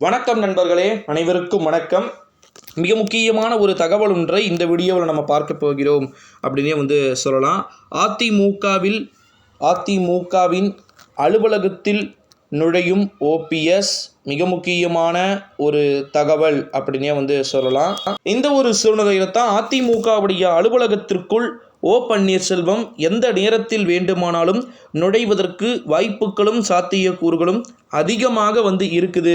வணக்கம் நண்பர்களே, அனைவருக்கும் வணக்கம். மிக முக்கியமான ஒரு தகவல் ஒன்றை இந்த வீடியோவில் நம்ம பார்க்க போகிறோம் அப்படின்னே சொல்லலாம். அதிமுகவின் அலுவலகத்தில் நுழையும் ஓபிஎஸ் மிக முக்கியமான ஒரு தகவல் அப்படின்னே சொல்லலாம். இந்த ஒரு சூழ்நிலையில் தான் அதிமுகவுடைய அலுவலகத்திற்குள் ஓ பன்னீர்செல்வம் எந்த நேரத்தில் வேண்டுமானாலும் நுழைவதற்கு வாய்ப்புகளும் சாத்தியக்கூறுகளும் அதிகமாக இருக்குது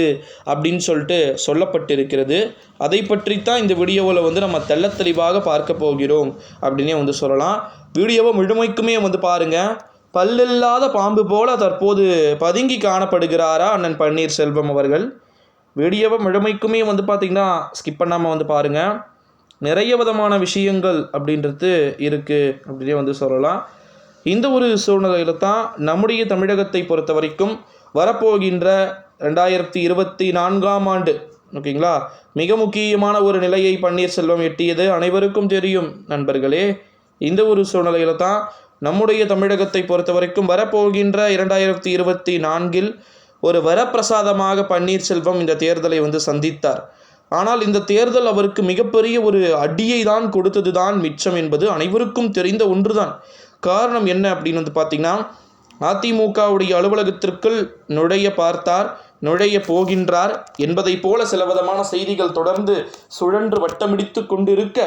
அப்படின்னு சொல்லிட்டு சொல்லப்பட்டிருக்கிறது. அதை பற்றித்தான் இந்த வீடியோவில் நம்ம தெள்ளத் தெளிவாக பார்க்க போகிறோம் அப்படின்னே சொல்லலாம். வீடியோவை முழுமைக்குமே பாருங்கள். பல்லில்லாத பாம்பு போல தற்போது பதுங்கி காணப்படுகிறாரா அண்ணன் பன்னீர்செல்வம் அவர்கள்? வீடியோவை முழுமைக்குமே பார்த்திங்கன்னா ஸ்கிப் பண்ணாமல் பாருங்கள். நிறைய விதமான விஷயங்கள் அப்படின்றது இருக்குது அப்படின்னே சொல்லலாம். இந்த ஒரு சூழ்நிலையில் தான் நம்முடைய தமிழகத்தை பொறுத்த வரைக்கும் வரப்போகின்ற 2024ஆம் ஆண்டு ஓகேங்களா, மிக முக்கியமான ஒரு நிலையை பன்னீர்செல்வம் எட்டியது அனைவருக்கும் தெரியும் நண்பர்களே. இந்த ஒரு சூழ்நிலையில் தான் நம்முடைய தமிழகத்தை பொறுத்த வரைக்கும் வரப்போகின்ற 2024இல் ஒரு வரப்பிரசாதமாக பன்னீர்செல்வம் இந்த தேர்தலை சந்தித்தார். ஆனால் இந்த தேர்தல் அவருக்கு மிகப்பெரிய ஒரு அடியை தான் கொடுத்தது தான் மிச்சம் என்பது அனைவருக்கும் தெரிந்த ஒன்றுதான். காரணம் என்ன அப்படின்னு பார்த்திங்கன்னா, அதிமுகவுடைய அலுவலகத்திற்குள் நுழைய போகின்றார் என்பதை போல சில விதமான செய்திகள் தொடர்ந்து சுழன்று வட்டமிடித்து கொண்டிருக்க,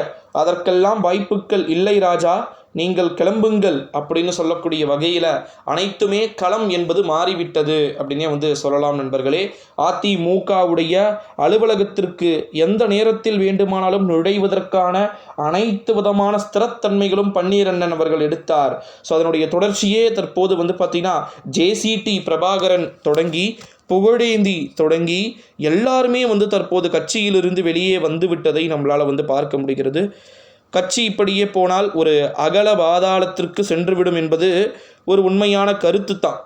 அதற்கெல்லாம் வாய்ப்புகள் இல்லை ராஜா, நீங்கள் கிளம்புங்கள் அப்படின்னு சொல்லக்கூடிய வகையில் அனைத்துமே களம் என்பது மாறிவிட்டது அப்படின்னே சொல்லலாம் நண்பர்களே. அதிமுகவுடைய அலுவலகத்திற்கு எந்த நேரத்தில் வேண்டுமானாலும் நுழைவதற்கான அனைத்து விதமான ஸ்திரத்தன்மைகளும் பன்னீரண்ணன் அவர்கள் எடுத்தார். ஸோ அதனுடைய தொடர்ச்சியே தற்போது பார்த்திங்கன்னா ஜேசிடி பிரபாகரன் தொடங்கி புகழேந்தி தொடங்கி எல்லாருமே தற்போது கட்சியிலிருந்து வெளியே வந்துவிட்டதை நம்மளால் பார்க்க முடிகிறது. கட்சி இப்படியே போனால் ஒரு அகல பாதாளத்திற்கு சென்றுவிடும் என்பது ஒரு உண்மையான கருத்து தான்.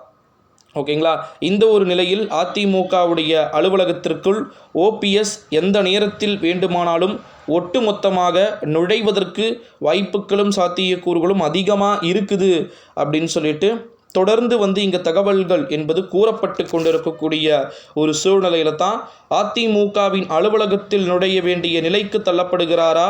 ஓகேங்களா. இந்த ஒரு நிலையில் அதிமுகவுடைய அலுவலகத்திற்குள் ஓபிஎஸ் எந்த நேரத்தில் வேண்டுமானாலும் ஒட்டுமொத்தமாக நுழைவதற்கு வாய்ப்புகளும் சாத்தியக்கூறுகளும் அதிகமாக இருக்குது அப்படின்னு சொல்லிட்டு தொடர்ந்து இங்கே தகவல்கள் என்பது கூறப்பட்டு கொண்டிருக்கக்கூடிய ஒரு சூழ்நிலையில் தான் அதிமுகவின் அலுவலகத்தில் நுழைய வேண்டிய நிலைக்கு தள்ளப்படுகிறாரா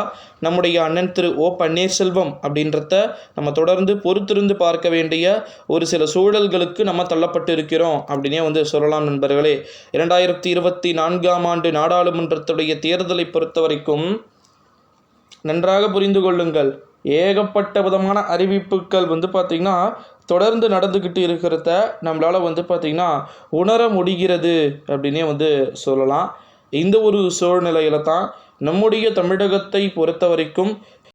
நம்முடைய அண்ணன் திரு ஓ பன்னீர்செல்வம் அப்படின்றத நம்ம தொடர்ந்து பொறுத்திருந்து பார்க்க வேண்டிய ஒரு சில சூழல்களுக்கு நம்ம தள்ளப்பட்டு இருக்கிறோம் அப்படின்னே சொல்லலாம் நண்பர்களே. 2024ஆம் ஆண்டு நாடாளுமன்றத்துடைய தேர்தலை பொறுத்த வரைக்கும் நன்றாக புரிந்து கொள்ளுங்கள். ஏகப்பட்ட விதமான அறிவிப்புகள் பார்த்திங்கன்னா தொடர்ந்து நடந்துக்கிட்டு இருக்கிறத நம்மளால் பார்த்திங்கன்னா உணர முடிகிறது அப்படின்னே சொல்லலாம். இந்த ஒரு சூழ்நிலையில் தான் நம்முடைய தமிழகத்தை பொறுத்த வரைக்கும்